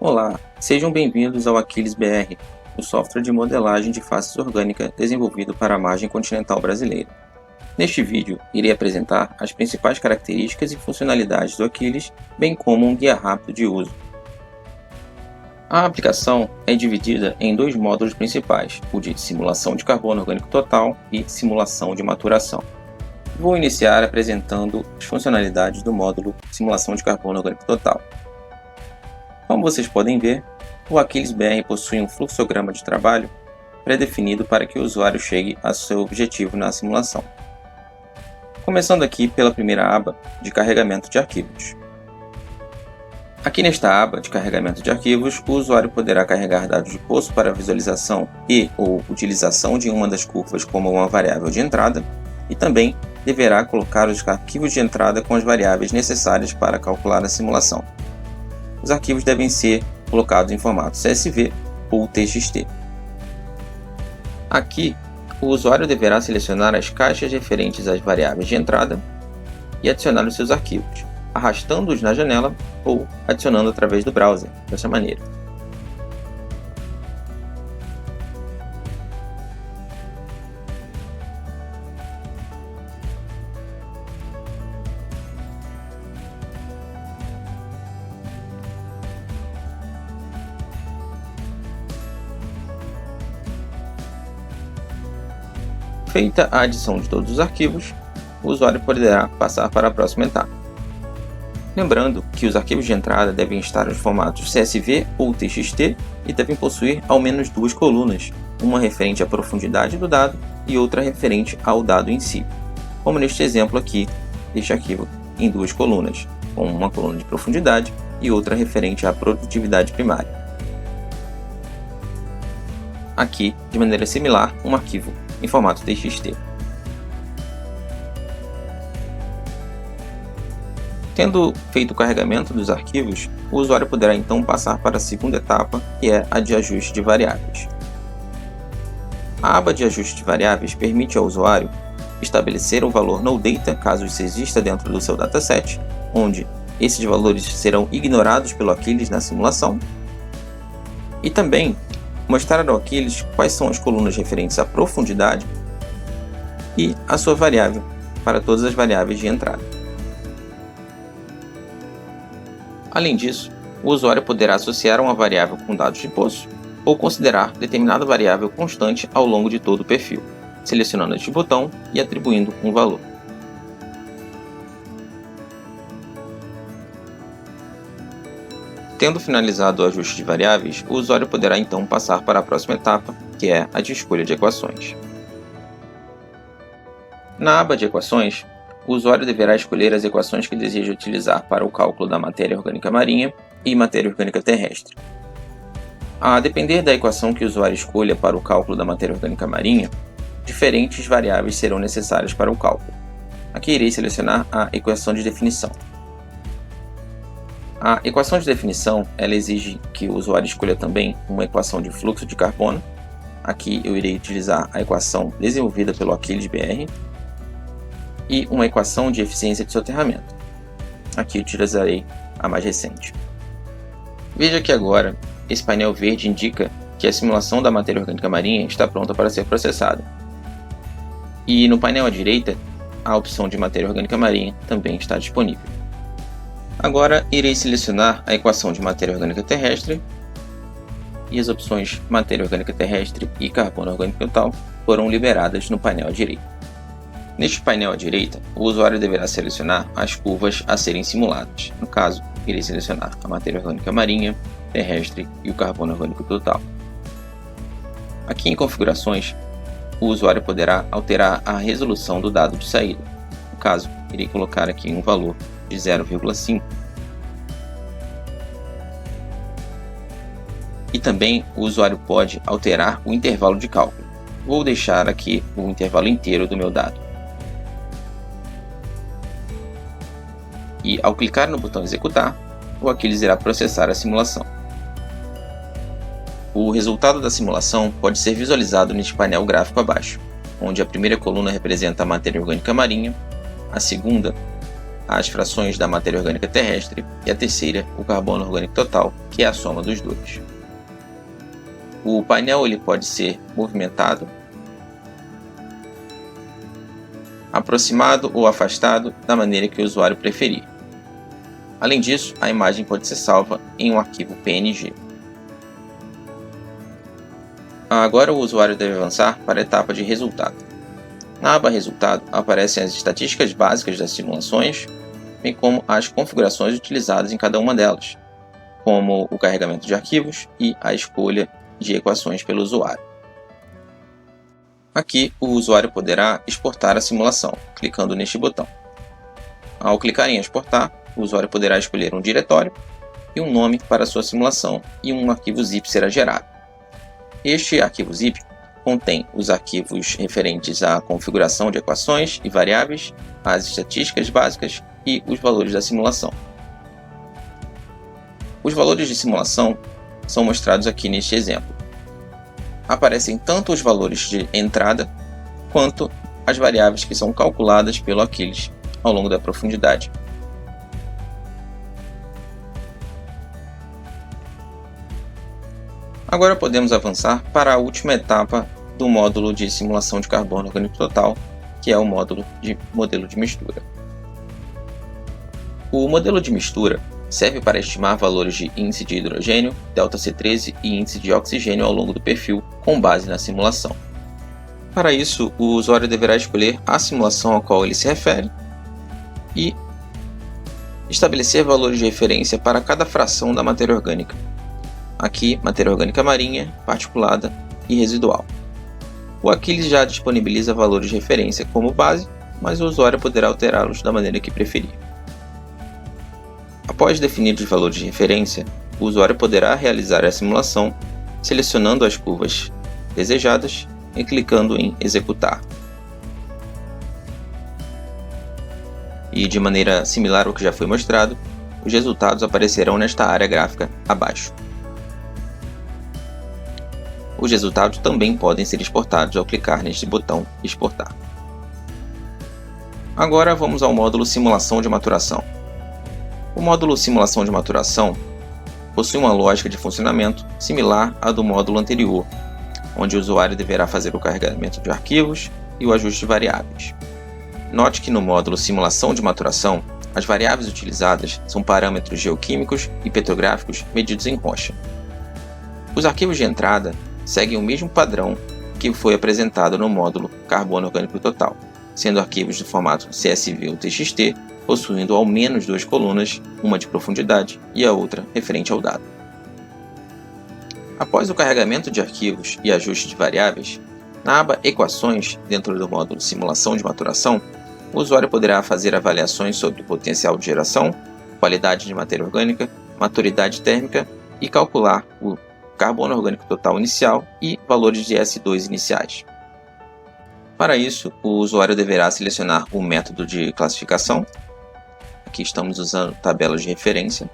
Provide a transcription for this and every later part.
Olá, sejam bem-vindos ao Aquiles BR, o software de modelagem de faces orgânica desenvolvido para a margem continental brasileira. Neste vídeo, irei apresentar as principais características e funcionalidades do Aquiles, bem como um guia rápido de uso. A aplicação é dividida em dois módulos principais, o de simulação de carbono orgânico total e simulação de maturação. Vou iniciar apresentando as funcionalidades do módulo simulação de carbono orgânico total. Como vocês podem ver, o Aquiles BR possui um fluxograma de trabalho pré-definido para que o usuário chegue a seu objetivo na simulação. Começando aqui pela primeira aba de carregamento de arquivos. Aqui nesta aba de carregamento de arquivos, o usuário poderá carregar dados de poço para visualização e/ou utilização de uma das curvas como uma variável de entrada, e também deverá colocar os arquivos de entrada com as variáveis necessárias para calcular a simulação. Os arquivos devem ser colocados em formato CSV ou TXT. Aqui, o usuário deverá selecionar as caixas referentes às variáveis de entrada e adicionar os seus arquivos, arrastando-os na janela ou adicionando através do browser, dessa maneira. Feita a adição de todos os arquivos, o usuário poderá passar para a próxima etapa. Lembrando que os arquivos de entrada devem estar nos formatos CSV ou TXT e devem possuir ao menos duas colunas, uma referente à profundidade do dado e outra referente ao dado em si, como neste exemplo aqui, este arquivo em duas colunas, com uma coluna de profundidade e outra referente à produtividade primária. Aqui, de maneira similar, um arquivo em formato TXT. Tendo feito o carregamento dos arquivos, o usuário poderá então passar para a segunda etapa, que é a de ajuste de variáveis. A aba de ajuste de variáveis permite ao usuário estabelecer o valor NoData, caso isso exista dentro do seu dataset, onde esses valores serão ignorados pelo Aquiles na simulação, e também mostrar ao Aquiles quais são as colunas referentes à profundidade e a sua variável para todas as variáveis de entrada. Além disso, o usuário poderá associar uma variável com dados de poço ou considerar determinada variável constante ao longo de todo o perfil, selecionando este botão e atribuindo um valor. Tendo finalizado o ajuste de variáveis, o usuário poderá então passar para a próxima etapa, que é a de escolha de equações. Na aba de equações, o usuário deverá escolher as equações que deseja utilizar para o cálculo da matéria orgânica marinha e matéria orgânica terrestre. A depender da equação que o usuário escolha para o cálculo da matéria orgânica marinha, diferentes variáveis serão necessárias para o cálculo. Aqui irei selecionar a equação de definição. A equação de definição ela exige que o usuário escolha também uma equação de fluxo de carbono. Aqui eu irei utilizar a equação desenvolvida pelo Aquiles BR e uma equação de eficiência de soterramento. Aqui eu utilizarei a mais recente. Veja que agora esse painel verde indica que a simulação da matéria orgânica marinha está pronta para ser processada. E no painel à direita, a opção de matéria orgânica marinha também está disponível. Agora irei selecionar a equação de matéria orgânica terrestre e as opções matéria orgânica terrestre e carbono orgânico total foram liberadas no painel à direita. Neste painel à direita, o usuário deverá selecionar as curvas a serem simuladas. No caso, irei selecionar a matéria orgânica marinha, terrestre e o carbono orgânico total. Aqui em configurações, o usuário poderá alterar a resolução do dado de saída. No caso, irei colocar aqui um valor de 0,5. E também o usuário pode alterar o intervalo de cálculo. Vou deixar aqui o intervalo inteiro do meu dado. E ao clicar no botão executar, o Aquiles irá processar a simulação. O resultado da simulação pode ser visualizado neste painel gráfico abaixo, onde a primeira coluna representa a matéria orgânica marinha, a segunda as frações da matéria orgânica terrestre, e a terceira, o carbono orgânico total, que é a soma dos dois. O painel ele pode ser movimentado, aproximado ou afastado da maneira que o usuário preferir. Além disso, a imagem pode ser salva em um arquivo PNG. Agora o usuário deve avançar para a etapa de resultado. Na aba Resultado aparecem as estatísticas básicas das simulações, bem como as configurações utilizadas em cada uma delas, como o carregamento de arquivos e a escolha de equações pelo usuário. Aqui, o usuário poderá exportar a simulação, clicando neste botão. Ao clicar em exportar, o usuário poderá escolher um diretório e um nome para a sua simulação, e um arquivo zip será gerado. Este arquivo zip contém os arquivos referentes à configuração de equações e variáveis, as estatísticas básicas e os valores da simulação. Os valores de simulação são mostrados aqui neste exemplo. Aparecem tanto os valores de entrada quanto as variáveis que são calculadas pelo Aquiles ao longo da profundidade. Agora podemos avançar para a última etapa do módulo de simulação de carbono orgânico total, que é o módulo de modelo de mistura. O modelo de mistura serve para estimar valores de índice de hidrogênio, ΔC13 e índice de oxigênio ao longo do perfil, com base na simulação. Para isso, o usuário deverá escolher a simulação a qual ele se refere e estabelecer valores de referência para cada fração da matéria orgânica. Aqui, matéria orgânica marinha, particulada e residual. O Aquiles já disponibiliza valores de referência como base, mas o usuário poderá alterá-los da maneira que preferir. Após definir os valores de referência, o usuário poderá realizar a simulação selecionando as curvas desejadas e clicando em executar. E de maneira similar ao que já foi mostrado, os resultados aparecerão nesta área gráfica abaixo. Os resultados também podem ser exportados ao clicar neste botão Exportar. Agora vamos ao módulo Simulação de Maturação. O módulo Simulação de Maturação possui uma lógica de funcionamento similar à do módulo anterior, onde o usuário deverá fazer o carregamento de arquivos e o ajuste de variáveis. Note que no módulo Simulação de Maturação, as variáveis utilizadas são parâmetros geoquímicos e petrográficos medidos em rocha. Os arquivos de entrada seguem o mesmo padrão que foi apresentado no módulo Carbono Orgânico Total, sendo arquivos do formato CSV ou TXT, possuindo ao menos duas colunas, uma de profundidade e a outra referente ao dado. Após o carregamento de arquivos e ajuste de variáveis, na aba Equações, dentro do módulo Simulação de Maturação, o usuário poderá fazer avaliações sobre potencial de geração, qualidade de matéria orgânica, maturidade térmica e calcular o carbono orgânico total inicial e valores de S2 iniciais. Para isso, o usuário deverá selecionar o método de classificação. Aqui estamos usando tabelas de referência.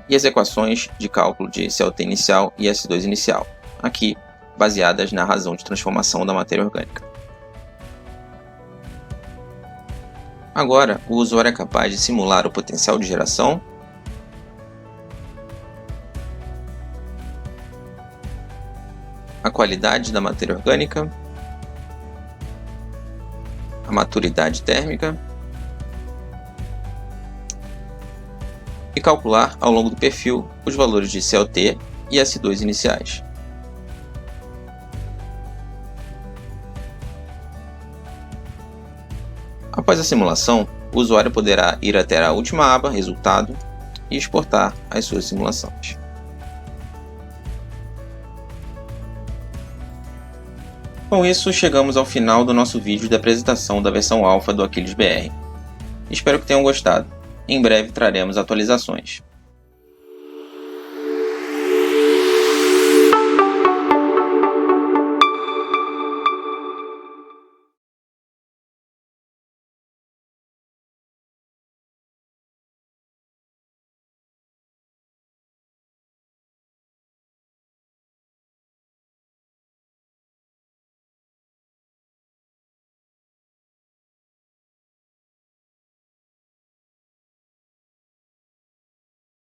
E as equações de cálculo de CLT inicial e S2 inicial, aqui baseadas na razão de transformação da matéria orgânica. Agora, o usuário é capaz de simular o potencial de geração, a qualidade da matéria orgânica, a maturidade térmica e calcular ao longo do perfil os valores de CLT e S2 iniciais. Após a simulação, o usuário poderá ir até a última aba, Resultado, e exportar as suas simulações. Com isso, chegamos ao final do nosso vídeo de apresentação da versão alfa do Aquiles BR. Espero que tenham gostado. Em breve traremos atualizações.